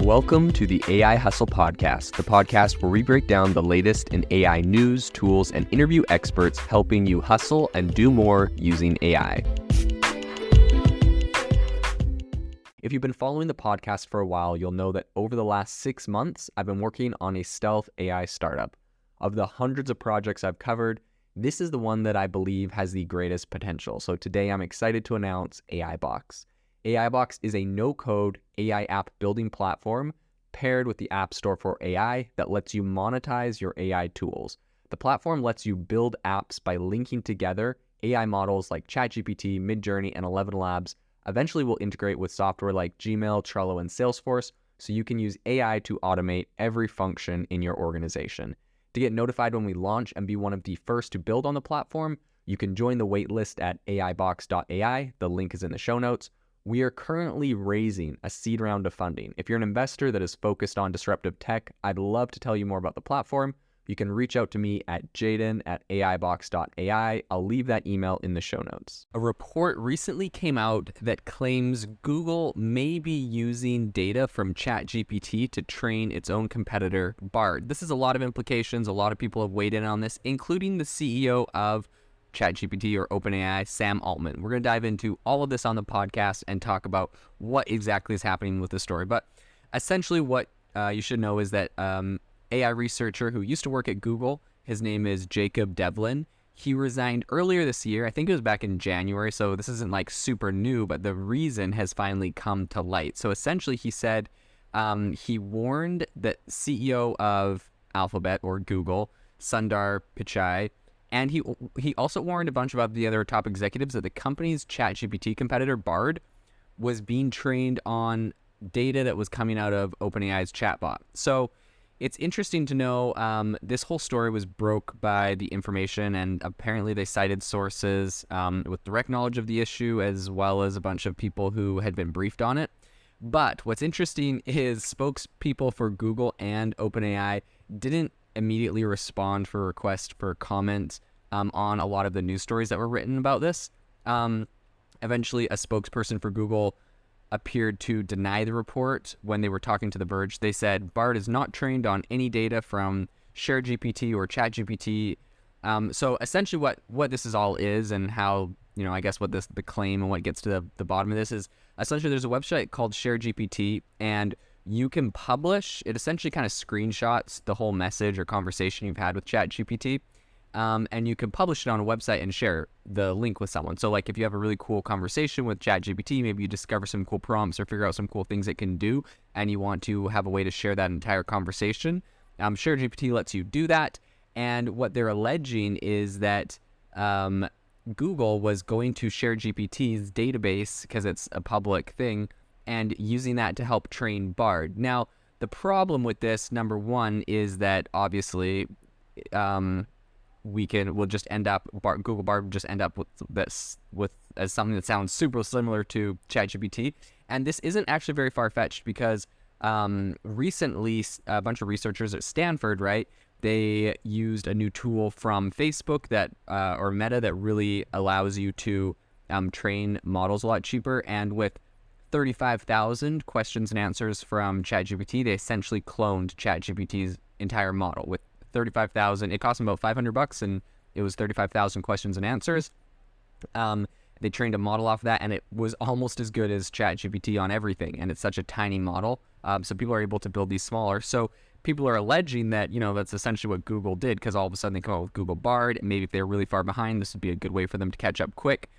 Welcome to the AI Hustle Podcast, the podcast where we break down the latest in AI news, tools, and interview experts helping you hustle and do more using AI. If you've been following the podcast for a while, you'll know that over the last 6 months, I've been working on a stealth AI startup. Of the hundreds of projects I've covered, this is the one that I believe has the greatest potential. So today I'm excited to announce AI Box. AI Box is a no-code AI app building platform paired with the App Store for AI that lets you monetize your AI tools. The platform lets you build apps by linking together AI models like ChatGPT, Midjourney, and 11 Labs. Eventually will integrate with software like Gmail, Trello, and Salesforce, so you can use AI to automate every function in your organization. To get notified when we launch and be one of the first to build on the platform, you can join the waitlist at aibox.ai. The link is in the show notes. We are currently raising a seed round of funding. If you're an investor that is focused on disruptive tech, I'd love to tell you more about the platform. You can reach out to me at jaden@aibox.ai. I'll leave that email in the show notes. A report recently came out that claims Google may be using data from ChatGPT to train its own competitor, Bard. This has a lot of implications. A lot of people have weighed in on this, including the CEO of ChatGPT or OpenAI, Sam Altman. We're going to dive into all of this on the podcast and talk about what exactly is happening with the story. But essentially what you should know is that AI researcher who used to work at Google, his name is Jacob Devlin. He resigned earlier this year. I think it was back in January, so this isn't like super new, but the reason has finally come to light. So essentially he said he warned the CEO of Alphabet or Google, Sundar Pichai, and he also warned a bunch of the other top executives that the company's ChatGPT competitor, Bard, was being trained on data that was coming out of OpenAI's chatbot. So it's interesting to know this whole story was broke by The Information, and apparently they cited sources with direct knowledge of the issue, as well as a bunch of people who had been briefed on it. But what's interesting is spokespeople for Google and OpenAI didn't immediately respond for requests for comment on a lot of the news stories that were written about this. Eventually, a spokesperson for Google appeared to deny the report when they were talking to The Verge. They said, Bard is not trained on any data from ShareGPT or ChatGPT. So essentially what this is all is, and how, I guess what the claim and what gets to the bottom of this is, essentially there's a website called ShareGPT, and you can publish, it essentially kind of screenshots the whole message or conversation you've had with ChatGPT, and you can publish it on a website and share the link with someone. So like if you have a really cool conversation with ChatGPT, maybe you discover some cool prompts or figure out some cool things it can do, and you want to have a way to share that entire conversation, ShareGPT lets you do that. And what they're alleging is that Google was going to ShareGPT's database, because it's a public thing, and using that to help train Bard. Now, the problem with this, number one, is that obviously we'll just end up, Google Bard will just end up with this as something that sounds super similar to ChatGPT. And this isn't actually very far-fetched, because recently a bunch of researchers at Stanford, right, they used a new tool from Facebook that or Meta that really allows you to train models a lot cheaper. And with 35,000 questions and answers from ChatGPT, they essentially cloned ChatGPT's entire model. With 35,000, it cost them about $500, and it was 35,000 questions and answers. They trained a model off of that, and it was almost as good as ChatGPT on everything. And it's such a tiny model, so people are able to build these smaller. So people are alleging that that's essentially what Google did, because all of a sudden they come out with Google Bard. And maybe if they're really far behind, this would be a good way for them to catch up quick.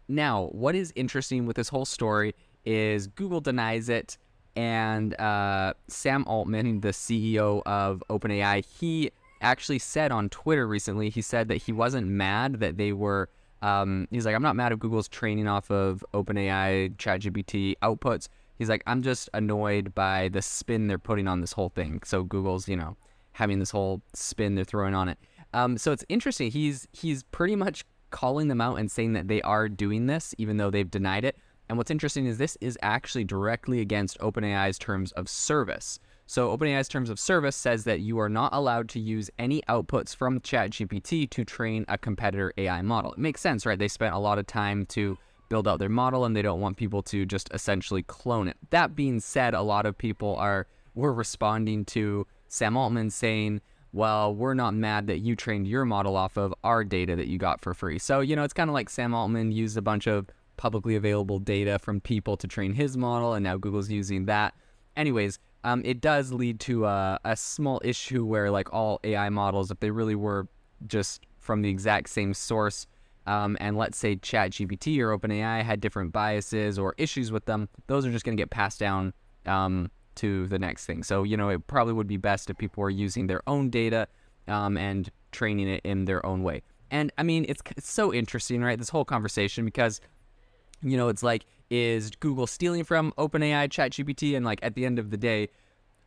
Now, what is interesting with this whole story is Google denies it, and Sam Altman, the CEO of OpenAI, he actually said on Twitter recently, he said that he wasn't mad that they were, he's like, I'm not mad if Google's training off of OpenAI ChatGPT outputs. He's like, I'm just annoyed by the spin they're putting on this whole thing. So Google's, having this whole spin they're throwing on it. So it's interesting. He's pretty much calling them out and saying that they are doing this, even though they've denied it. And what's interesting is this is actually directly against OpenAI's terms of service. So OpenAI's terms of service says that you are not allowed to use any outputs from ChatGPT to train a competitor AI model. It makes sense, right? They spent a lot of time to build out their model and they don't want people to just essentially clone it. That being said, a lot of people were responding to Sam Altman saying, well, we're not mad that you trained your model off of our data that you got for free. So, it's kind of like Sam Altman used a bunch of publicly available data from people to train his model, and now Google's using that. Anyways, it does lead to a small issue where like all AI models, if they really were just from the exact same source, and let's say ChatGPT or OpenAI had different biases or issues with them, those are just going to get passed down to the next thing. So, it probably would be best if people were using their own data and training it in their own way. And I mean, it's so interesting, right? This whole conversation, because, it's like, is Google stealing from OpenAI, ChatGPT? And like at the end of the day,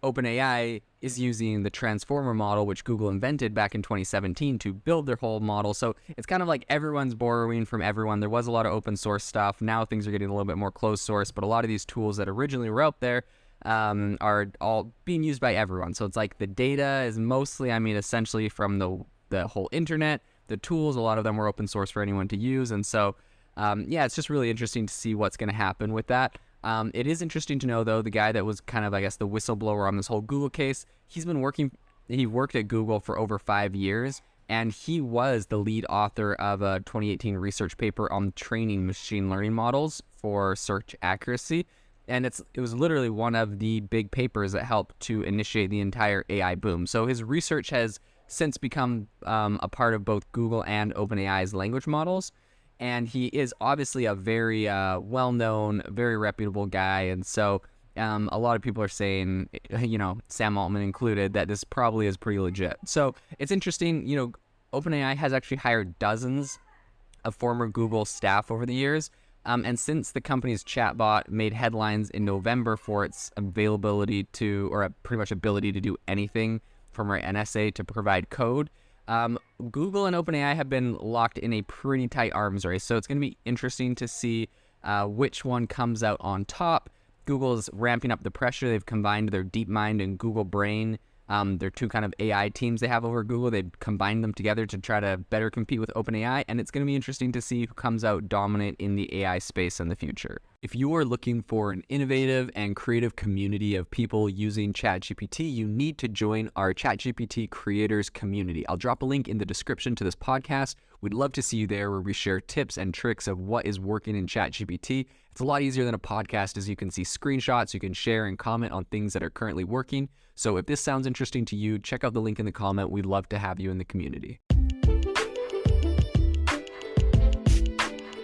OpenAI is using the transformer model, which Google invented back in 2017 to build their whole model. So it's kind of like everyone's borrowing from everyone. There was a lot of open source stuff. Now things are getting a little bit more closed source, but a lot of these tools that originally were out there are all being used by everyone. So it's like the data is mostly, essentially from the whole internet. The tools, a lot of them were open source for anyone to use. And so, it's just really interesting to see what's going to happen with that. It is interesting to know, though, the guy that was kind of, I guess, the whistleblower on this whole Google case, he worked at Google for over 5 years, and he was the lead author of a 2018 research paper on training machine learning models for search accuracy. And it was literally one of the big papers that helped to initiate the entire AI boom. So his research has since become a part of both Google and OpenAI's language models. And he is obviously a very well-known, very reputable guy. And so a lot of people are saying, Sam Altman included, that this probably is pretty legit. So it's interesting, OpenAI has actually hired dozens of former Google staff over the years. And since the company's chatbot made headlines in November for its availability to, or pretty much ability to do anything from our NSA to provide code, Google and OpenAI have been locked in a pretty tight arms race. So it's going to be interesting to see which one comes out on top. Google's ramping up the pressure. They've combined their DeepMind and Google Brain. They're two kind of AI teams they have over Google. They've combined them together to try to better compete with OpenAI, and it's going to be interesting to see who comes out dominant in the AI space in the future. If you are looking for an innovative and creative community of people using ChatGPT, you need to join our ChatGPT creators community. I'll drop a link in the description to this podcast. We'd love to see you there, where we share tips and tricks of what is working in ChatGPT. It's a lot easier than a podcast, as you can see screenshots, you can share and comment on things that are currently working. So if this sounds interesting to you, check out the link in the comment. We'd love to have you in the community.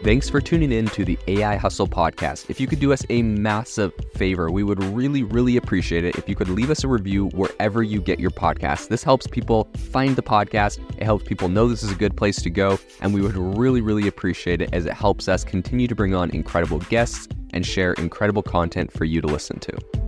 Thanks for tuning in to the AI Hustle podcast. If you could do us a massive favor, we would really, really appreciate it if you could leave us a review wherever you get your podcasts. This helps people find the podcast. It helps people know this is a good place to go. And we would really, really appreciate it, as it helps us continue to bring on incredible guests and share incredible content for you to listen to.